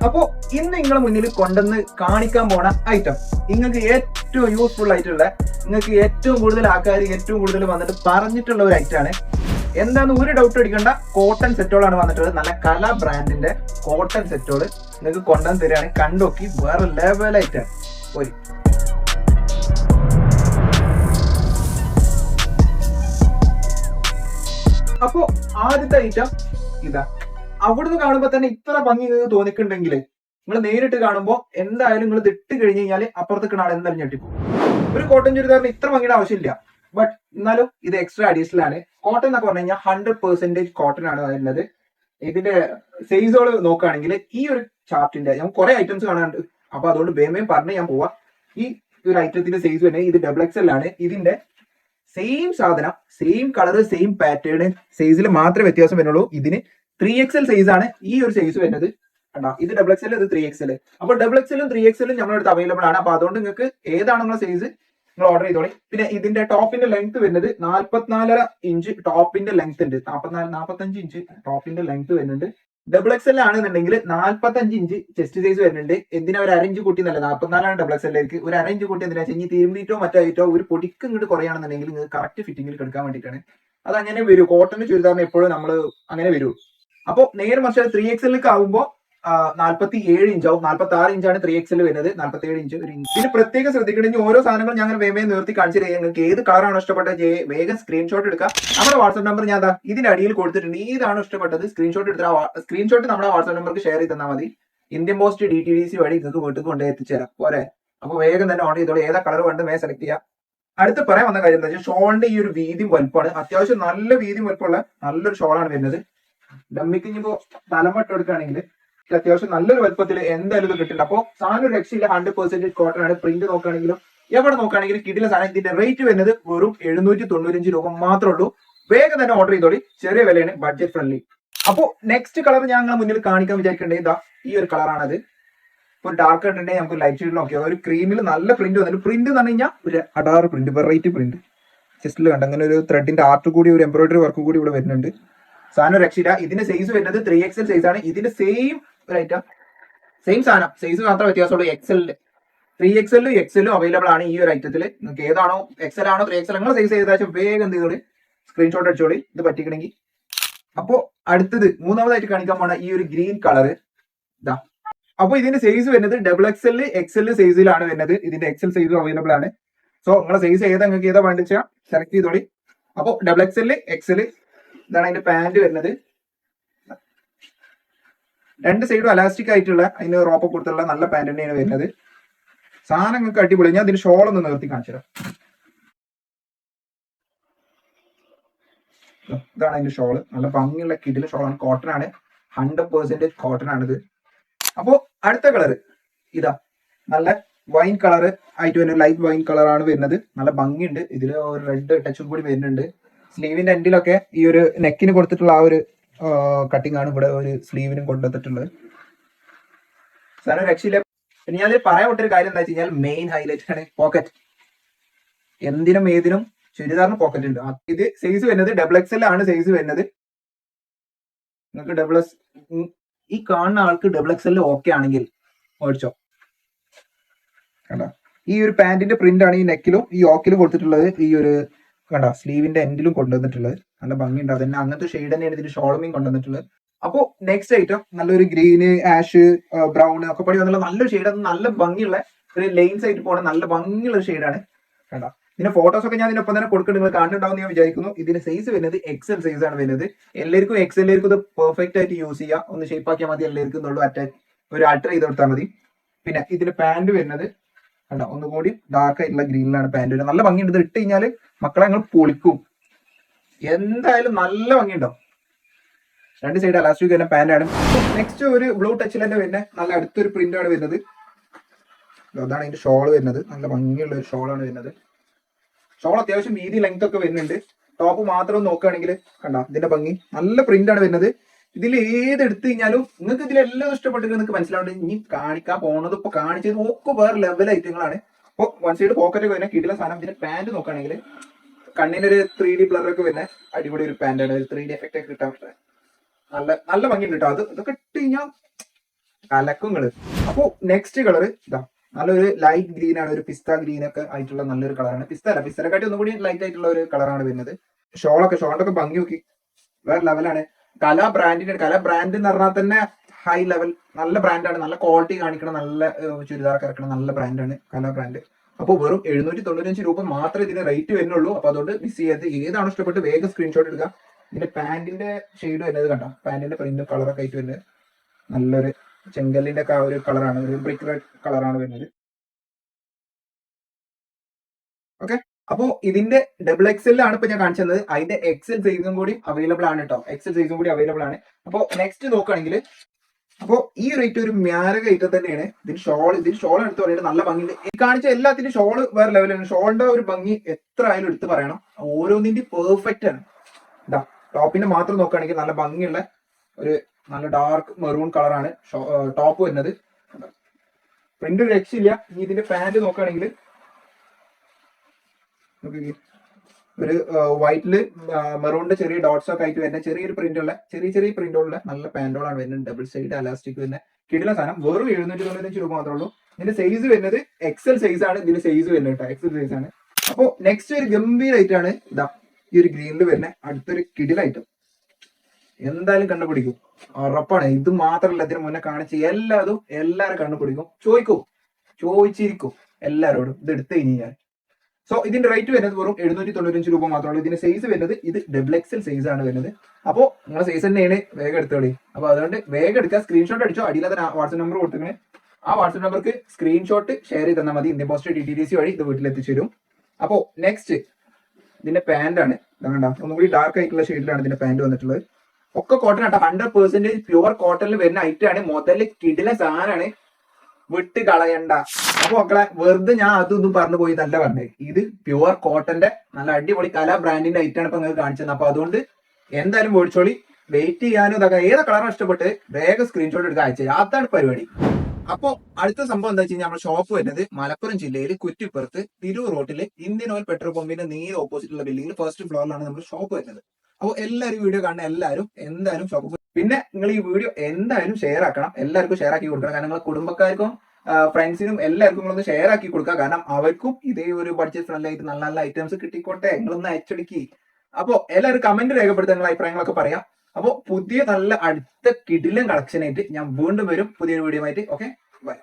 അപ്പോ ഇന്ന് നിങ്ങളെ മുന്നിൽ കൊണ്ടുവന്ന് കാണിക്കാൻ പോണ ഐറ്റം നിങ്ങൾക്ക് ഏറ്റവും യൂസ്ഫുൾ ആയിട്ടുള്ള, നിങ്ങൾക്ക് ഏറ്റവും കൂടുതൽ ആൾക്കാർ ഏറ്റവും കൂടുതൽ വന്നിട്ട് പറഞ്ഞിട്ടുള്ള ഒരു ഐറ്റം ആണ്. എന്താന്ന് ഒരു ഡൗട്ട് അടിക്കേണ്ട, കോട്ടൺ സെറ്റോളാണ് വന്നിട്ടുള്ളത്. നല്ല കല ബ്രാൻഡിന്റെ കോട്ടൺ സെറ്റോള് നിങ്ങൾക്ക് കൊണ്ടുവന്ന് തരികയാണ്. കണ്ടോക്കി വേറെ ലെവലായിട്ടാണ്. ഒരു അപ്പോ ആദ്യത്തെ ഐറ്റം ഇതാ. അവിടുന്ന് കാണുമ്പോ തന്നെ ഇത്ര ഭംഗി നിങ്ങൾക്ക് തോന്നിക്കുന്നുണ്ടെങ്കിൽ നിങ്ങൾ നേരിട്ട് കാണുമ്പോൾ എന്തായാലും നിങ്ങൾ ഇട്ട് കഴിഞ്ഞ് കഴിഞ്ഞാൽ അപ്പുറത്തേക്ക് ആൾ എന്തായാലും ഞെട്ടിപ്പോ. ഒരു കോട്ടൺ ചുരിദാറിന് ഇത്ര ഭംഗിയുടെ ആവശ്യമില്ല, ബട്ട് എന്നാലും ഇത് എക്സ്ട്രാ അഡീഷണൽ ആണ്. കോട്ടൺ എന്നൊക്കെ പറഞ്ഞു കഴിഞ്ഞാൽ 100% കോട്ടൺ ആണ് വരുന്നത്. ഇതിന്റെ സൈസുകൾ നോക്കുകയാണെങ്കിൽ ഈ ഒരു ചാർട്ടിന്റെ ഞാൻ കുറെ ഐറ്റംസ് കാണാനുണ്ട്, അപ്പൊ അതുകൊണ്ട് വേമയും പറഞ്ഞ് ഞാൻ പോവാം. ഈ ഒരു ഐറ്റത്തിന്റെ സൈസ് തന്നെ ഇത് XXL ആണ്. ഇതിന്റെ സെയിം സാധനം, സെയിം കളർ, സെയിം പാറ്റേൺ, സൈസിൽ മാത്രമേ വ്യത്യാസം വരുന്നുള്ളൂ. ഇതിന് 3XL സൈസ് ആണ് ഈ ഒരു സൈസ് വരുന്നത്. കണ്ടോ, ഇത് XXL, ഇത് 3XL. അപ്പൊ XXL-ഉം 3XL-ഉം നമ്മുടെ അടുത്ത് അവൈലബിൾ ആണ്. അപ്പൊ അതുകൊണ്ട് നിങ്ങൾക്ക് ഏതാണ് നിങ്ങളുടെ സൈസ് നിങ്ങൾ ഓർഡർ ചെയ്തോളി. പിന്നെ ഇതിന്റെ ടോപ്പിന്റെ ലെങ്ത് വരുന്നത് 44.5 ഇഞ്ച് ടോപ്പിന്റെ ലെങ്ത് ഉണ്ട്. 45 ഇഞ്ച് ടോപ്പിന്റെ ലെങ്ത് വരുന്നുണ്ട്. XXL ആണെന്നുണ്ടെങ്കിൽ 45 ഇഞ്ച് ചെസ്റ്റ് സൈസ് വരുന്നുണ്ട്. എന്തിനാ ഒരു അരഞ്ച് കൂട്ടി എന്നല്ല, 44 XXL-ലേക്ക് ഒരു അരഞ്ച് കൂട്ടി എന്തിനാ വെച്ചാൽ തീരുമ്പീറ്റോ മറ്റായിട്ടോ ഒരു പൊടിക്ക് ഇങ്ങോട്ട് കുറയാണെന്നുണ്ടെങ്കിൽ നിങ്ങൾക്ക് കറക്റ്റ് ഫിറ്റിംഗിൽ എടുക്കാൻ വേണ്ടിയിട്ടാണ്. അത് അങ്ങനെ വരും. കോട്ടൺ ചുരിദാറിന് എപ്പോഴും നമ്മൾ അങ്ങനെ വരും. അപ്പൊ നേരെ മറിച്ച് 3XL-ലേക്ക് ആകുമ്പോൾ 47 ഇഞ്ചാവും. 46 ഇഞ്ചാണ് 3XL വരുന്നത്. 47 ഇഞ്ച് ഒരു ഇഞ്ച്. പിന്നെ പ്രത്യേകം ശ്രദ്ധിക്കണമെങ്കിൽ ഓരോ സാധനങ്ങളും ഞങ്ങൾ വേഗം നിർത്തി കാണിച്ചു തരാം. നിങ്ങൾക്ക് ഏത് കളറാണോ ഇഷ്ടപ്പെട്ടത് വേഗം സ്ക്രീൻഷോട്ട് എടുക്കാം. നമ്മുടെ വാട്സ്ആപ്പ് നമ്പർ ഞാൻ ഇതിന്റെ അടിയിൽ കൊടുത്തിട്ടുണ്ട്. ഏതാണോ ഇഷ്ടപ്പെട്ടത് സ്ക്രീൻഷോട്ട് എടുത്താൽ സ്ക്രീൻഷോട്ട് നമ്മുടെ വാട്സ്ആപ്പ് നമ്പർക്ക് ഷെയർ ചെയ്ത് തന്നാൽ മതി. ഇന്ത്യൻ പോസ്റ്റ് DTDC വഴി നിങ്ങൾക്ക് വീട്ടിൽ കൊണ്ടുപോയി എത്തിച്ചേരാം. പോരെ? അപ്പൊ വേഗം തന്നെ ഓർഡർ ചെയ്തോളൂ. ഏതാ കളർ വേണ്ട വേഗം സെലക്ട് ചെയ്യാം. അടുത്ത് പറയാൻ വന്ന കാര്യം എന്താ വെച്ചാൽ ഷോളിന്റെ ഈ ഒരു വീതിയും വലുപ്പമാണ്. അത്യാവശ്യം നല്ല വീതിയും വലുപ്പമുള്ള നല്ലൊരു ഷോളാണ് വരുന്നത്. ഡമ്മിക്ക് ഇനിയിപ്പോ തലമട്ട് എടുക്കുകയാണെങ്കിൽ അത്യാവശ്യം നല്ലൊരു വലുപ്പത്തിൽ എന്തായാലും ഇത് കിട്ടുന്നുണ്ട്. അപ്പോൾ സാധനം ഒരു രക്ഷയില്ല. 100% കോട്ടൺ ആണ്. പ്രിന്റ് നോക്കുകയാണെങ്കിലും എവിടെ നോക്കുകയാണെങ്കിലും കിടില സാധനം. ഇതിന്റെ റേറ്റ് വരുന്നത് വെറും 795 രൂപ മാത്രമേ ഉള്ളൂ. വേഗം തന്നെ ഓർഡർ ചെയ്തോളി. ചെറിയ വിലയാണ്, ബഡ്ജറ്റ് ഫ്രണ്ട്ലി. അപ്പോൾ നെക്സ്റ്റ് കളർ ഞങ്ങൾ മുന്നിൽ കാണിക്കാൻ വിചാരിക്കേണ്ടത് ഇതാ ഈ ഒരു കളറാണത്. ഇപ്പോൾ ഡാർക്ക് ഉണ്ടെങ്കിൽ നമുക്ക് ലൈറ്റ് ഷെയ്ഡിൽ നോക്കിയാൽ ഒരു ക്രീമിൽ നല്ല പ്രിന്റ് വന്നിട്ട്, പ്രിന്റ് എന്ന് പറഞ്ഞു കഴിഞ്ഞാൽ ഒരു അടാറ് പ്രിന്റ്, വെറൈറ്റി പ്രിന്റ്. ചെസ്റ്റിൽ കണ്ട അങ്ങനെ ഒരു ത്രെഡിന്റെ ആർട്ട് കൂടി ഒരു എംബ്രോയിഡറി വർക്ക് കൂടി ഇവിടെ വരുന്നുണ്ട്. സാധനം രക്ഷയില്ല. ഇതിന്റെ സൈസ് വരുന്നത് 3XL സൈസ് ആണ്. ഇതിന്റെ സെയിം ഒരു ഐറ്റം, സെയിം സാധനം, സൈസ് മാത്രമേ വ്യത്യാസമുള്ളൂ. XL 3XL XL അവൈലബിൾ ആണ് ഈ ഒരു ഐറ്റത്തിൽ. നിങ്ങൾക്ക് ഏതാണോ XL ആണോ 3XL നിങ്ങൾ സൈസ് ചെയ്താൽ വേഗം എന്ത് ചെയ്തോളി, സ്ക്രീൻഷോട്ട് അടിച്ചോളി ഇത് പറ്റിക്കണമെങ്കിൽ. അപ്പോ അടുത്തത് മൂന്നാമതായിട്ട് കാണിക്കാൻ പോണ ഈ ഒരു ഗ്രീൻ കളർ ഇതാ. അപ്പൊ ഇതിന്റെ സൈസ് വരുന്നത് XXL XL സൈസിലാണ് വരുന്നത്. ഇതിന്റെ XL സൈസും അവൈലബിൾ ആണ്. സോ നിങ്ങളെ സൈസ് ഏതാ, നിങ്ങൾക്ക് ഏതാ വേണ്ട വെച്ചാൽ സെലക്ട് ചെയ്തോളി. അപ്പൊ XXL XL ഇതാണ് അതിന്റെ പാന്റ് വരുന്നത്. രണ്ട് സൈഡും അലാസ്റ്റിക് ആയിട്ടുള്ള അതിന് റോപ്പ് കൊടുത്തുള്ള നല്ല പാന്റ് തന്നെയാണ് വരുന്നത്. സാധനം നിങ്ങൾക്ക് അടിപൊളി. ഞാൻ ഇതിന്റെ ഷോൾ ഒന്ന് നിർത്തി കാണിച്ചു തരാം. ഇതാണ് അതിന്റെ ഷോള്. നല്ല ഭംഗിയുള്ള കിടില ഷോളാണ്. കോട്ടൺ ആണ്, 100% കോട്ടൺ ആണിത്. അപ്പോ അടുത്ത കളർ ഇതാ. നല്ല വൈൻ കളർ ആയിട്ട് വരുന്ന ലൈറ്റ് വൈൻ കളറാണ് വരുന്നത്. നല്ല ഭംഗിയുണ്ട്. ഇതിൽ ഒരു റെഡ് ടച്ചും കൂടി വരുന്നുണ്ട്. സ്ലീവിന്റെ എൻഡിലൊക്കെ ഈ ഒരു നെക്കിന് കൊടുത്തിട്ടുള്ള ആ ഒരു കട്ടിംഗ് ആണ് ഇവിടെ ഒരു സ്ലീവിനും കൊണ്ടുവന്നിട്ടുള്ളത്. സാധനം രക്ഷയില്ല. പിന്നെ ഞാൻ പറയാൻ വിട്ടൊരു കാര്യം എന്താ വെച്ച് കഴിഞ്ഞാൽ മെയിൻ ഹൈലൈറ്റ് ആണ് പോക്കറ്റ്. എന്തിനും ഏതിനും ചുരിദാറിന് പോക്കറ്റ് ഉണ്ട്. ഇത് സൈസ് വരുന്നത് XXL ആണ് സൈസ് വരുന്നത്. നിങ്ങൾക്ക് ഈ കാണുന്ന ആൾക്ക് XXL ഓക്കെ ആണെങ്കിൽ മേടിച്ചോ. കണ്ടോ, ഈ ഒരു പാന്റിന്റെ പ്രിന്റ് ആണ് ഈ നെക്കിലും ഈ യോക്കിലും കൊടുത്തിട്ടുള്ളത്. ഈ ഒരു കണ്ട സ്ലീവിന്റെ എൻഡിലും കൊണ്ടുവന്നിട്ടുള്ളത്. നല്ല ഭംഗിയുണ്ട്. അതന്നെ അങ്ങനത്തെ ഷെയ്ഡ് തന്നെയാണ് ഇതിന്റെ ഷോളുമേയും കൊണ്ടുവന്നിട്ടുള്ളത്. അപ്പോ നെക്സ്റ്റ് ഐറ്റം നല്ലൊരു ഗ്രീന്, ആഷ്, ബ്രൗൺ ഒക്കെ പടി വന്നുള്ള നല്ലൊരു ഷെയ്ഡ്. അത് നല്ല ഭംഗിയുള്ള ഒരു ലൈൻസ് ആയിട്ട് പോകണ നല്ല ഭംഗിയുള്ള ഒരു ഷെയ്ഡാണ്. കണ്ട, ഇതിന്റെ ഫോട്ടോസ് ഒക്കെ ഞാൻ ഇതിനൊപ്പം തന്നെ കൊടുക്കുന്നുണ്ട്. നിങ്ങൾ കാണുന്നുണ്ടാവും ഞാൻ വിചാരിക്കുന്നു. ഇതിന്റെ സൈസ് വരുന്നത് XL സൈസ് ആണ് വരുന്നത്. എല്ലാവർക്കും XL-ലേക്കും ഇത് പെർഫെക്റ്റ് ആയിട്ട് യൂസ് ചെയ്യാം. ഒന്ന് ഷേപ്പ് ആക്കിയാൽ മതി. എല്ലാവർക്കും എന്നുള്ളൂ ഒരു ആൾട്ടർ ചെയ്ത് കൊടുത്താൽ മതി. പിന്നെ ഇതിന്റെ പാന്റ് വരുന്നത് കണ്ടോ, ഒന്നുകൂടി ഡാർക്ക് ആയിട്ടുള്ള ഗ്രീനിലാണ് പാന്റ് വരുന്നത്. നല്ല ഭംഗിയുണ്ട്. ഇത് ഇട്ട് കഴിഞ്ഞാൽ മക്കളെ നിങ്ങൾ പൊളിക്കും. എന്തായാലും നല്ല ഭംഗിയുണ്ടാവും. രണ്ട് സൈഡ് അലാസ്റ്റിക് വരുന്ന പാന്റാണ്. നെക്സ്റ്റ് ഒരു ബ്ലൂ ടച്ചിൽ തന്നെ വരുന്ന നല്ല അടുത്തൊരു പ്രിന്റ് ആണ് വരുന്നത്. അതാണ് അതിന്റെ ഷോൾ വരുന്നത്. നല്ല ഭംഗിയുള്ള ഒരു ഷോളാണ് വരുന്നത്. ഷോൾ അത്യാവശ്യം വീതി ലെങ്ത് ഒക്കെ വരുന്നുണ്ട്. ടോപ്പ് മാത്രം നോക്കുകയാണെങ്കിൽ കണ്ട ഇതിന്റെ ഭംഗി നല്ല പ്രിന്റ് ആണ് വരുന്നത്. ഇതിൽ ഏത് എടുത്തു കഴിഞ്ഞാലും നിങ്ങൾക്ക് ഇതിലെല്ലാം ഇഷ്ടപ്പെട്ടിട്ട് നിങ്ങൾക്ക് മനസ്സിലാവുന്നുണ്ട്. ഇനി കാണിക്കാൻ പോണത് ഇപ്പൊ കാണിച്ചത് നോക്കൂ വേറെ ലെവൽ ഐറ്റങ്ങളാണ്. അപ്പോൾ വൺ സൈഡ് പോക്കറ്റ് വരുന്ന കിടില സാധനം. ഇതിന്റെ പാന്റ് നോക്കുകയാണെങ്കിൽ കണ്ണിനൊരു 3D ബ്ലർ ഒക്കെ വരുന്ന അടിപൊളി ഒരു പാന്റാണ്. ഒരു 3D എഫക്റ്റ് ഒക്കെ കിട്ടാൻ പറ്റുന്നത്. നല്ല ഭംഗിയുണ്ട് കേട്ടോ. ഇതൊക്കെ ഇട്ട് കഴിഞ്ഞാൽ കലക്കുങ്ങള്. അപ്പൊ നെക്സ്റ്റ് കളർ ഇതാ, നല്ലൊരു ലൈറ്റ് ഗ്രീൻ ആണ്, ഒരു പിസ്ത ഗ്രീൻ ഒക്കെ ആയിട്ടുള്ള നല്ലൊരു കളറാണ്. പിസ്തനെക്കാട്ടി ഒന്നും കൂടി ലൈറ്റ് ആയിട്ടുള്ള ഒരു കളറാണ് വരുന്നത്. ഷോളൊക്കെ ഭംഗി നോക്കി വേറെ ലെവലാണ്. കല ബ്രാൻഡ് എന്ന് പറഞ്ഞാൽ തന്നെ ഹൈ ലെവൽ നല്ല ബ്രാൻഡാണ്. നല്ല ക്വാളിറ്റി കാണിക്കണം, നല്ല ചുരിദാറൊക്കെ ഇറക്കണം, നല്ല ബ്രാൻഡാണ് കല ബ്രാൻഡ്. അപ്പോൾ വെറും 795 രൂപ മാത്രമേ ഇതിന് റേറ്റ് വരുന്നുള്ളൂ. അപ്പൊ അതുകൊണ്ട് മിസ് ചെയ്യരുത്. ഏതാണ് ഇഷ്ടപ്പെട്ട് വേഗം സ്ക്രീൻഷോട്ട് എടുക്കുക. ഇതിന്റെ പാന്റിന്റെ ഷെയ്ഡ് വരുന്നത് കണ്ടോ, പാന്റിന്റെ പ്രിന്റും കളറൊക്കെ ആയിട്ട് വരുന്നത് നല്ലൊരു ചെങ്കല്ലിന്റെ ഒക്കെ ആ ഒരു കളറാണ്, ഒരു ബ്രിക്ക് റെഡ് കളറാണ് വരുന്നത്. ഓക്കെ, അപ്പോ ഇതിന്റെ ഡബിൾ എക്സൽ ആണ് ഇപ്പൊ ഞാൻ കാണിച്ചത്. അതിന്റെ എക്സൽ സൈസും കൂടി അവൈലബിൾ ആണ് കേട്ടോ. എക്സൽ സൈസും കൂടി അവൈലബിൾ ആണ്. അപ്പോ നെക്സ്റ്റ് നോക്കുകയാണെങ്കിൽ, അപ്പോ ഈ റേറ്റ് ഒരു മ്യാരക ഐറ്റം തന്നെയാണ്. ഇതിന് ഷോൾ എടുത്ത് പറയുന്നത് നല്ല ഭംഗിയുണ്ട്. ഈ കാണിച്ച എല്ലാത്തിന്റെ ഷോള് വേറെ ലെവലാണ്. ഷോളിന്റെ ഒരു ഭംഗി എത്ര ആയാലും എടുത്ത് പറയണം. ഓരോന്നിന്റെ പെർഫെക്റ്റ് ആണ്. ഇതാ ടോപ്പിന്റെ മാത്രം നോക്കുകയാണെങ്കിൽ നല്ല ഭംഗിയുള്ള ഒരു നല്ല ഡാർക്ക് മെറൂൺ കളറാണ് ടോപ്പ് വരുന്നത്. പ്രിന്റ് ഒരു രക്ഷയില്ല. ഇനി ഇതിന്റെ പാന്റ് നോക്കുകയാണെങ്കിൽ ഒരു വൈറ്റില് മെറൂണിന്റെ ചെറിയ ഡോട്ട്സ് ഒക്കെ ആയിട്ട് വരുന്ന ചെറിയൊരു ചെറിയ പ്രിന്റുള്ള നല്ല പാന്റോളാണ് വരുന്നത്. ഡബിൾ സൈഡ് അലാസ്റ്റിക് വരുന്ന കിടില സാധനം. വെറും 795 രൂപ മാത്രമേ ഉള്ളൂ. ഇതിന്റെ സൈസ് വരുന്നത് എക്സൽ സൈസ് ആണ്. ഇതിന്റെ സൈസ് വരുന്നത് കേട്ടോ, എക്സൽ സൈസ് ആണ്. അപ്പോ നെക്സ്റ്റ് ഒരു ഗംഭീര ഐറ്റം ആണ്. ഇതാ ഈ ഒരു ഗ്രീനിൽ വരുന്ന അടുത്തൊരു കിടില ഐറ്റം. എന്തായാലും കണ്ടുപിടിക്കും, ഉറപ്പാണ്. ഇത് മാത്രമല്ല, ഇതിന് മുന്നേ കാണിച്ച് എല്ലാരും കണ്ടുപിടിക്കും. ചോദിച്ചിരിക്കും എല്ലാരോടും ഇത് എടുത്തു കഴിഞ്ഞാൽ. സോ ഇതിന്റെ റേറ്റ് വരുന്നത് വെറും 795 രൂപ മാത്രമേ. ഇതിന്റെ സൈസ് വരുന്നത് ഇത് ഡബിൾ എക്സൽ സൈസ് ആണ് വരുന്നത്. അപ്പോ നിങ്ങളുടെ സൈസ് തന്നെയാണ്, വേഗം എടുത്തോളി. അപ്പൊ അതുകൊണ്ട് വേഗം എടുക്കുക, സ്ക്രീൻഷോട്ട് അടിച്ചോ. അടിയിലത്തെ വാട്സ്ആപ്പ് നമ്പർ കൊടുത്തിങ്ങനെ, ആ വാട്സ്ആപ്പ് നമ്പർക്ക് സ്ക്രീൻഷോട്ട് ഷെയർ ചെയ്ത് തന്നാൽ മതി. ഇന്ത്യൻ പോസ്റ്റ് DTDC വഴി ഇത് വീട്ടിലെത്തിച്ചു തരും. അപ്പോ നെക്സ്റ്റ് ഇതിന്റെ പാന്റ് ആണ്. ഇതാണ്ട ഒന്നുകൂടി ഡാർക്ക് ആയിട്ടുള്ള ഷെയ്ഡിലാണ് ഇതിന്റെ പാന്റ് വന്നിട്ടുള്ളത്. ഒക്കെ കോട്ടൺ ആട്ടോ, 100% പ്യുവർ കോട്ടണിൽ വരുന്ന ഐറ്റം ആണ്. മുതല് കിടില സാധനമാണ്, വിട്ട് കളയണ്ട. അപ്പൊ മക്കളെ, വെറുതെ ഞാൻ അതൊന്നും പറഞ്ഞു പോയി നല്ല പറഞ്ഞത്. ഇത് പ്യുവർ കോട്ടന്റെ നല്ല അടിപൊളി കല ബ്രാൻഡിന്റെ ഐറ്റം ആണ് ഇപ്പൊ നിങ്ങൾക്ക് കാണിച്ചത്. അപ്പൊ അതുകൊണ്ട് എന്തായാലും മേടിച്ചോളി. വെയിറ്റ് ചെയ്യാനും ഇതൊക്കെ ഏത് കളറാണ് ഇഷ്ടപ്പെട്ട് വേഗം സ്ക്രീൻഷോട്ട് എടുക്കുക, അയച്ചു. അതാണ് പരിപാടി. അപ്പോ അടുത്ത സംഭവം എന്താ വെച്ച് കഴിഞ്ഞാൽ, നമ്മുടെ ഷോപ്പ് വരുന്നത് മലപ്പുറം ജില്ലയിൽ കുറ്റിപ്പുറത്ത് തിരൂർ റോട്ടില് ഇന്ത്യൻ ഓയിൽ പെട്രോൾ പമ്പിന്റെ നേരെ ഓപ്പോസിറ്റ് ഉള്ള ബിൽഡിംഗിൽ ഫസ്റ്റ് ഫ്ലോറിലാണ് നമ്മുടെ ഷോപ്പ് വരുന്നത്. അപ്പോൾ എല്ലാവരും വീഡിയോ കാണുന്ന എല്ലാവരും എന്തായാലും ഷോപ്പ്, പിന്നെ നിങ്ങൾ ഈ വീഡിയോ എന്തായാലും ഷെയർ ആക്കണം. എല്ലാവർക്കും ഷെയർ ആക്കി കൊടുക്കണം. കാരണം നിങ്ങളുടെ കുടുംബക്കാർക്കും ഫ്രണ്ട്സിനും എല്ലാവർക്കും നിങ്ങളൊന്ന് ഷെയർ ആക്കി കൊടുക്കുക. കാരണം അവർക്കും ഇതേ ഒരു ബഡ്ജറ്റ് ഫ്രണ്ട്ലി ആയിട്ട് നല്ല നല്ല ഐറ്റംസ് കിട്ടിക്കോട്ടെ. നിങ്ങളൊന്ന് അയച്ചടിക്കി. അപ്പോൾ എല്ലാവരും കമന്റ് രേഖപ്പെടുത്തുക, നിങ്ങളുടെ അഭിപ്രായങ്ങളൊക്കെ പറയാം. അപ്പോൾ പുതിയ നല്ല അടുത്ത കിടിലൻ കളക്ഷൻ ആയിട്ട് ഞാൻ വീണ്ടും വരും പുതിയൊരു വീഡിയോ ആയിട്ട്. Okay, by.